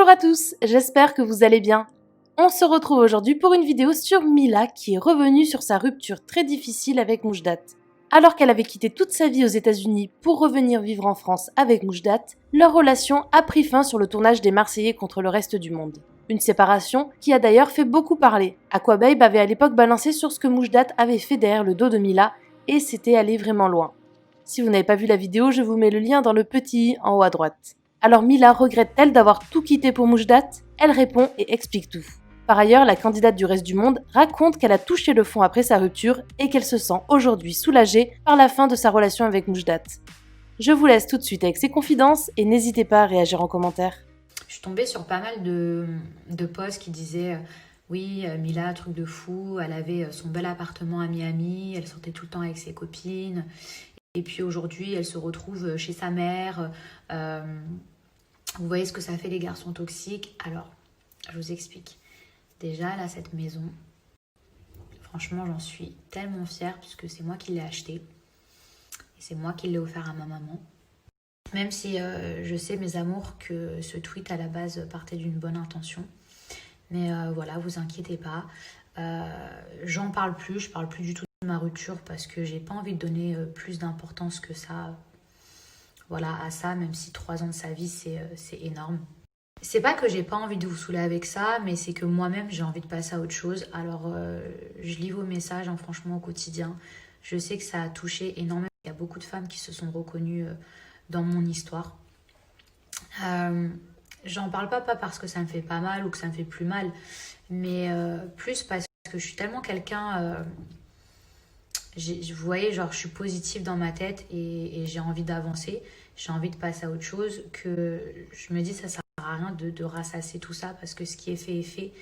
Bonjour à tous, j'espère que vous allez bien. On se retrouve aujourd'hui pour une vidéo sur Mila qui est revenue sur sa rupture très difficile avec Moujdat. Alors qu'elle avait quitté toute sa vie aux États-Unis pour revenir vivre en France avec Moujdat, leur relation a pris fin sur le tournage des Marseillais contre le reste du monde. Une séparation qui a d'ailleurs fait beaucoup parler. Aquababe avait à l'époque balancé sur ce que Moujdat avait fait derrière le dos de Mila et c'était allé vraiment loin. Si vous n'avez pas vu la vidéo, je vous mets le lien dans le petit i en haut à droite. Alors Mila regrette-t-elle d'avoir tout quitté pour Moujdat? Elle répond et explique tout. Par ailleurs, la candidate du reste du monde raconte qu'elle a touché le fond après sa rupture et qu'elle se sent aujourd'hui soulagée par la fin de sa relation avec Moujdat. Je vous laisse tout de suite avec ses confidences et n'hésitez pas à réagir en commentaire. Je suis tombée sur pas mal de posts qui disaient oui, Mila, truc de fou, elle avait son bel appartement à Miami, elle sortait tout le temps avec ses copines. Et puis aujourd'hui, elle se retrouve chez sa mère. Vous voyez ce que ça fait les garçons toxiques. Alors, je vous explique. Déjà, là, cette maison, franchement, j'en suis tellement fière puisque c'est moi qui l'ai achetée. Et c'est moi qui l'ai offert à ma maman. Même si je sais, mes amours, que ce tweet à la base partait d'une bonne intention. Mais voilà, vous inquiétez pas. J'en parle plus, je parle plus du tout de ma rupture parce que j'ai pas envie de donner plus d'importance que ça, voilà, à ça, même si 3 ans de sa vie, c'est énorme. C'est pas que j'ai pas envie de vous saouler avec ça, mais c'est que moi-même, j'ai envie de passer à autre chose. Alors, je lis vos messages, hein, franchement, au quotidien. Je sais que ça a touché énormément. Il y a beaucoup de femmes qui se sont reconnues dans mon histoire. J'en parle pas parce que ça me fait pas mal ou que ça me fait plus mal, mais plus parce que je suis tellement quelqu'un, vous voyez, genre je suis positive dans ma tête et j'ai envie d'avancer, j'ai envie de passer à autre chose, que je me dis ça sert à rien de rassasser tout ça parce que ce qui est fait est fait.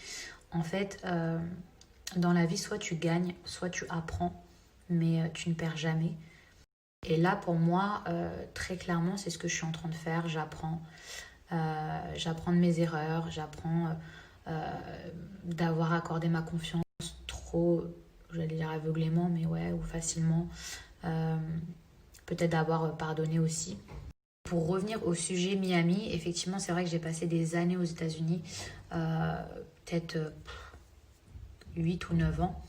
En fait, dans la vie, soit tu gagnes, soit tu apprends, mais tu ne perds jamais. Et là, pour moi, très clairement, c'est ce que je suis en train de faire. J'apprends. J'apprends de mes erreurs. J'apprends d'avoir accordé ma confiance trop, j'allais dire aveuglément, mais ouais, ou facilement. Peut-être d'avoir pardonné aussi. Pour revenir au sujet Miami, effectivement, c'est vrai que j'ai passé des années aux États-Unis, peut-être 8 ou 9 ans.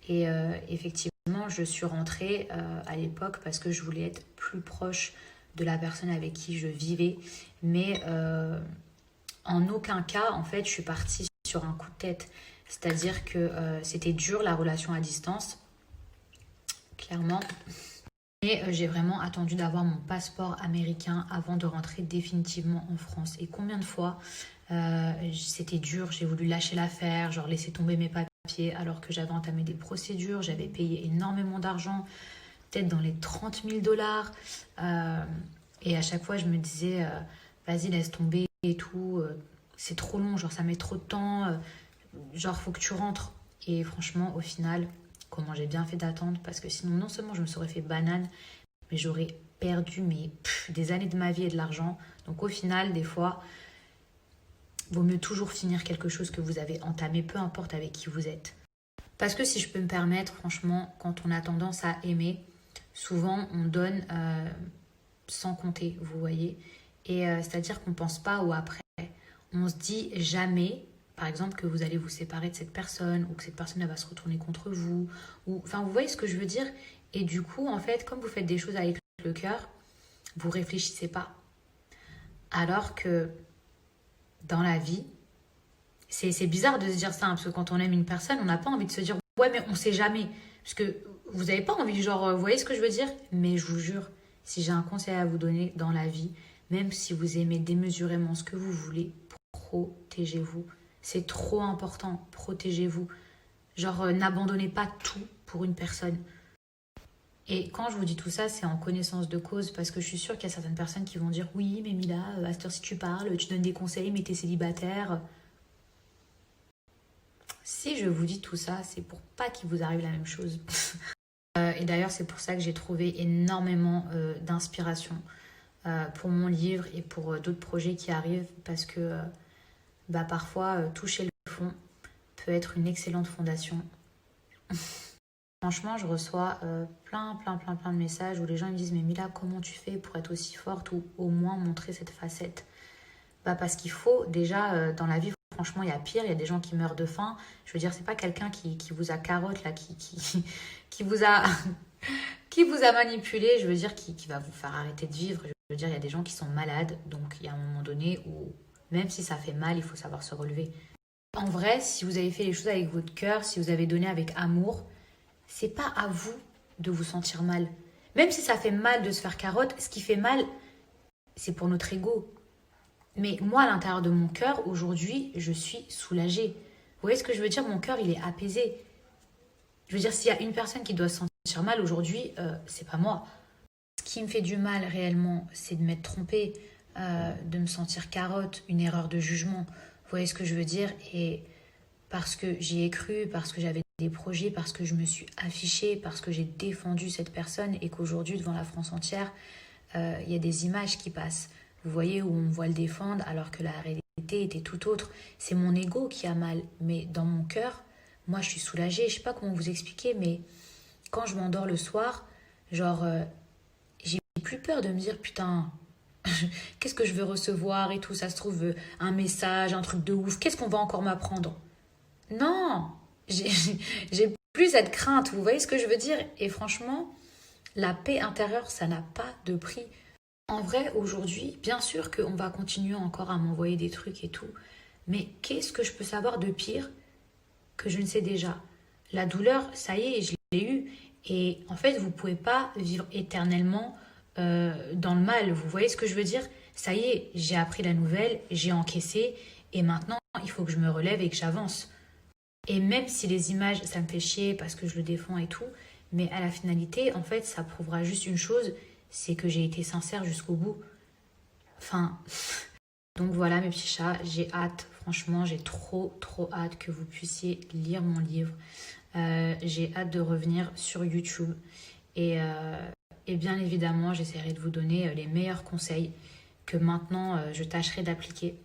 Et effectivement, je suis rentrée à l'époque parce que je voulais être plus proche de la personne avec qui je vivais. Mais en aucun cas, en fait, je suis partie sur un coup de tête. C'est-à-dire que c'était dur la relation à distance, clairement. Et j'ai vraiment attendu d'avoir mon passeport américain avant de rentrer définitivement en France. Et combien de fois c'était dur, j'ai voulu lâcher l'affaire, genre laisser tomber mes papiers alors que j'avais entamé des procédures, j'avais payé énormément d'argent, peut-être dans les 30 000 dollars. Et à chaque fois, je me disais, vas-y, laisse tomber et tout, c'est trop long, genre ça met trop de temps, genre faut que tu rentres. Et franchement, au final, comment j'ai bien fait d'attendre, parce que sinon, non seulement je me serais fait banane, mais j'aurais perdu des années de ma vie et de l'argent. Donc au final, des fois, vaut mieux toujours finir quelque chose que vous avez entamé, peu importe avec qui vous êtes. Parce que si je peux me permettre, franchement, quand on a tendance à aimer, souvent on donne sans compter, vous voyez. Et c'est-à-dire qu'on ne pense pas au après. On se dit jamais, par exemple, que vous allez vous séparer de cette personne ou que cette personne elle va se retourner contre vous. Ou, enfin, vous voyez ce que je veux dire? Et du coup, en fait, comme vous faites des choses avec le cœur, vous réfléchissez pas. Alors que dans la vie, c'est bizarre de se dire ça, hein, parce que quand on aime une personne, on n'a pas envie de se dire ouais, mais on sait jamais. Parce que vous n'avez pas envie, genre, vous voyez ce que je veux dire? Mais je vous jure, si j'ai un conseil à vous donner dans la vie, même si vous aimez démesurément ce que vous voulez, protégez-vous. C'est trop important, protégez-vous. Genre, n'abandonnez pas tout pour une personne. Et quand je vous dis tout ça, c'est en connaissance de cause, parce que je suis sûre qu'il y a certaines personnes qui vont dire oui, mais Mila, à cette heure-ci tu parles, tu donnes des conseils, mais t'es célibataire. Si je vous dis tout ça, c'est pour pas qu'il vous arrive la même chose. Et d'ailleurs, c'est pour ça que j'ai trouvé énormément d'inspiration pour mon livre et pour d'autres projets qui arrivent, parce que parfois, toucher le fond peut être une excellente fondation. Franchement, je reçois plein de messages où les gens me disent « Mais Mila, comment tu fais pour être aussi forte ou au moins montrer cette facette ?» Parce qu'il faut déjà, dans la vie, franchement, il y a pire. Il y a des gens qui meurent de faim. Je veux dire, c'est pas quelqu'un qui vous a carotte, là, qui vous a, qui vous a manipulé. Je veux dire, qui va vous faire arrêter de vivre. Je veux dire, il y a des gens qui sont malades. Donc, il y a un moment donné où, même si ça fait mal, il faut savoir se relever. En vrai, si vous avez fait les choses avec votre cœur, si vous avez donné avec amour, c'est pas à vous de vous sentir mal. Même si ça fait mal de se faire carotte, ce qui fait mal, c'est pour notre ego. Mais moi, à l'intérieur de mon cœur, aujourd'hui, je suis soulagée. Vous voyez ce que je veux dire? Mon cœur, il est apaisé. Je veux dire, s'il y a une personne qui doit se sentir mal aujourd'hui, c'est pas moi. Ce qui me fait du mal réellement, c'est de m'être trompée, de me sentir carotte, une erreur de jugement. Vous voyez ce que je veux dire? Et parce que j'y ai cru, parce que j'avais des projets, parce que je me suis affichée, parce que j'ai défendu cette personne et qu'aujourd'hui, devant la France entière, il y a des images qui passent. Vous voyez, où on me voit le défendre alors que la réalité était tout autre. C'est mon ego qui a mal. Mais dans mon cœur, moi, je suis soulagée. Je sais pas comment vous expliquer, mais quand je m'endors le soir, genre, j'ai plus peur de me dire, putain, qu'est-ce que je veux recevoir et tout. Ça se trouve, un message, un truc de ouf. Qu'est-ce qu'on va encore m'apprendre? Non, j'ai j'ai plus cette crainte. Vous voyez ce que je veux dire? Et franchement, la paix intérieure, ça n'a pas de prix. En vrai, aujourd'hui, bien sûr qu'on va continuer encore à m'envoyer des trucs et tout, mais qu'est-ce que je peux savoir de pire que je ne sais déjà? La douleur, ça y est, je l'ai eue. Et en fait, vous ne pouvez pas vivre éternellement dans le mal. Vous voyez ce que je veux dire? Ça y est, j'ai appris la nouvelle, j'ai encaissé, et maintenant, il faut que je me relève et que j'avance. Et même si les images, ça me fait chier parce que je le défends et tout, mais à la finalité, en fait, ça prouvera juste une chose, c'est que j'ai été sincère jusqu'au bout. Enfin, donc voilà mes petits chats, j'ai hâte, franchement, j'ai trop hâte que vous puissiez lire mon livre. J'ai hâte de revenir sur YouTube et bien évidemment, j'essaierai de vous donner les meilleurs conseils que maintenant je tâcherai d'appliquer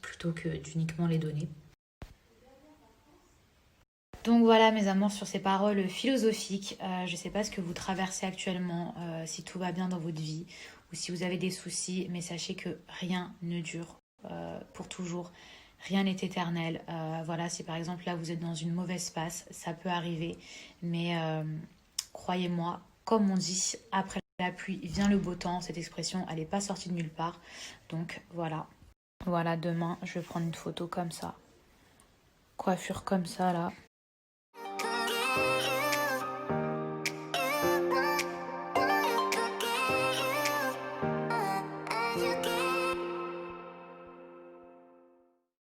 plutôt que d'uniquement les donner. Donc voilà mes amours sur ces paroles philosophiques. Je ne sais pas ce que vous traversez actuellement, si tout va bien dans votre vie ou si vous avez des soucis, mais sachez que rien ne dure pour toujours. Rien n'est éternel. Voilà, si par exemple là vous êtes dans une mauvaise passe, ça peut arriver. Mais croyez-moi, comme on dit, après la pluie vient le beau temps. Cette expression, elle n'est pas sortie de nulle part. Donc voilà. Voilà, demain, je vais prendre une photo comme ça. Coiffure comme ça là.